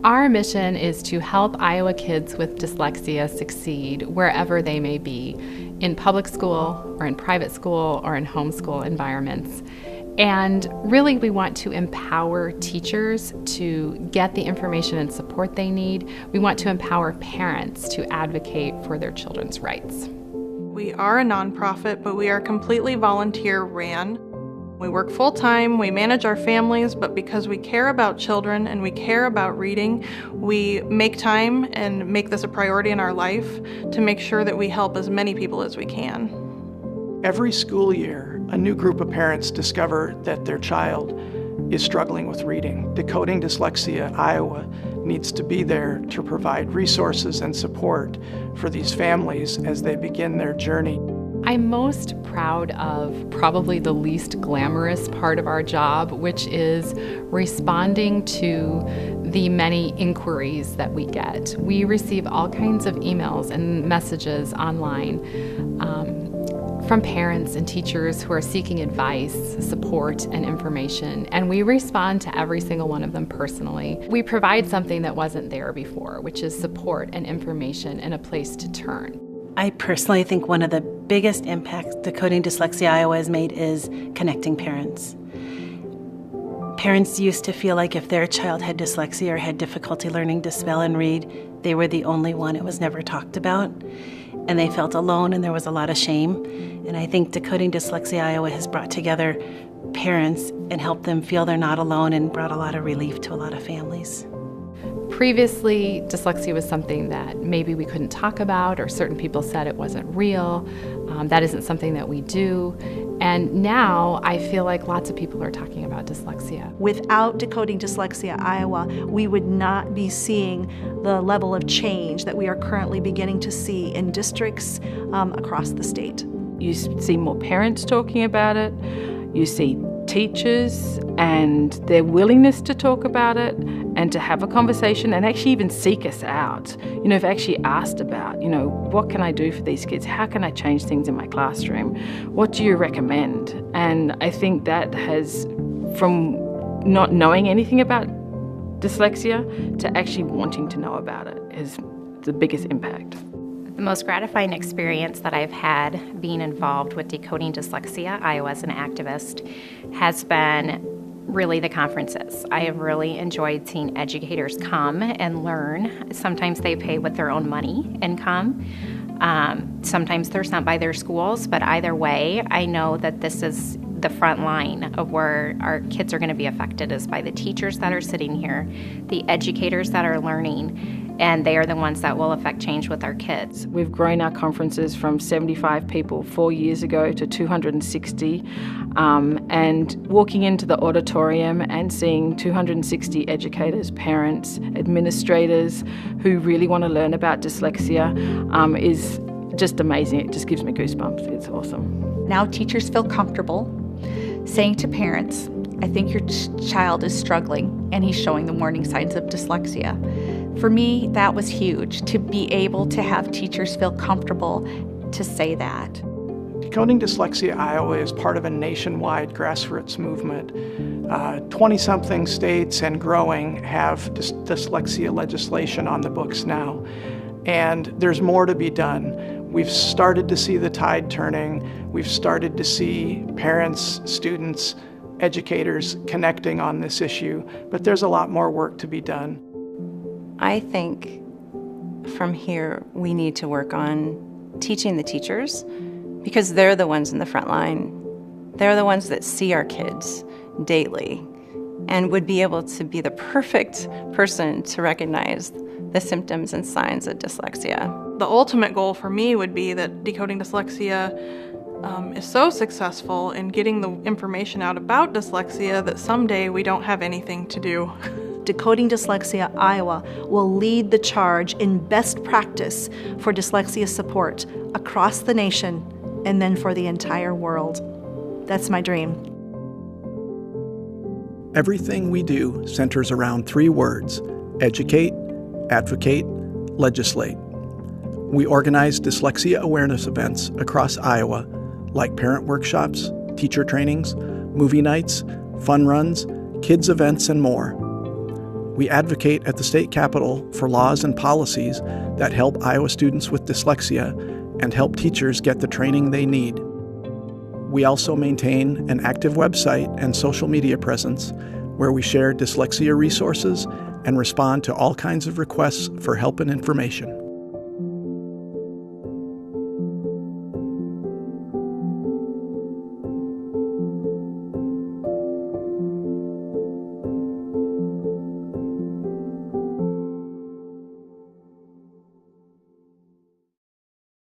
Our mission is to help Iowa kids with dyslexia succeed wherever they may be, in public school or in private school or in homeschool environments. And really, we want to empower teachers to get the information and support they need. We want to empower parents to advocate for their children's rights. We are a nonprofit, but we are completely volunteer-ran. We work full-time, we manage our families, but because we care about children and we care about reading, we make time and make this a priority in our life to make sure that we help as many people as we can. Every school year, a new group of parents discover that their child is struggling with reading. Decoding Dyslexia Iowa needs to be there to provide resources and support for these families as they begin their journey. I'm most proud of probably the least glamorous part of our job, which is responding to the many inquiries that we get. We receive all kinds of emails and messages online from parents and teachers who are seeking advice, support, and information, and we respond to every single one of them personally. We provide something that wasn't there before, which is support and information and a place to turn. I personally think one of the biggest impacts Decoding Dyslexia Iowa has made is connecting parents. Parents used to feel like if their child had dyslexia or had difficulty learning to spell and read, they were the only one. It was never talked about. And they felt alone, and there was a lot of shame. And I think Decoding Dyslexia Iowa has brought together parents and helped them feel they're not alone and brought a lot of relief to a lot of families. Previously, dyslexia was something that maybe we couldn't talk about, or certain people said it wasn't real. That isn't something that we do. And now I feel like lots of people are talking about dyslexia. Without Decoding Dyslexia Iowa, we would not be seeing the level of change that we are currently beginning to see in districts across the state. You see more parents talking about it. You see teachers and their willingness to talk about it and to have a conversation and actually even seek us out. Have actually asked about, what can I do for these kids? How can I change things in my classroom? What do you recommend? And I think that has, from not knowing anything about dyslexia to actually wanting to know about it, is the biggest impact. The most gratifying experience that I've had being involved with Decoding Dyslexia Iowa as an activist has been really the conferences. I have really enjoyed seeing educators come and learn. Sometimes they pay with their own money and come. Sometimes they're sent by their schools, but either way, I know that this is the front line of where our kids are going to be affected is by the teachers that are sitting here, the educators that are learning, and they are the ones that will affect change with our kids. We've grown our conferences from 75 people 4 years ago to 260, and walking into the auditorium and seeing 260 educators, parents, administrators who really want to learn about dyslexia is just amazing. It just gives me goosebumps. It's awesome. Now teachers feel comfortable saying to parents, I think your child is struggling and he's showing the warning signs of dyslexia. For me, that was huge, to be able to have teachers feel comfortable to say that. Decoding Dyslexia Iowa is part of a nationwide grassroots movement. 20-something states and growing have dyslexia legislation on the books now, and there's more to be done. We've started to see the tide turning. We've started to see parents, students, educators connecting on this issue, but there's a lot more work to be done. I think from here we need to work on teaching the teachers, because they're the ones in the front line. They're the ones that see our kids daily and would be able to be the perfect person to recognize the symptoms and signs of dyslexia. The ultimate goal for me would be that Decoding Dyslexia is so successful in getting the information out about dyslexia that someday we don't have anything to do. Decoding Dyslexia Iowa will lead the charge in best practice for dyslexia support across the nation and then for the entire world. That's my dream. Everything we do centers around 3 words: educate, advocate, legislate. We organize dyslexia awareness events across Iowa, like parent workshops, teacher trainings, movie nights, fun runs, kids events, and more. We advocate at the state capitol for laws and policies that help Iowa students with dyslexia and help teachers get the training they need. We also maintain an active website and social media presence where we share dyslexia resources and respond to all kinds of requests for help and information.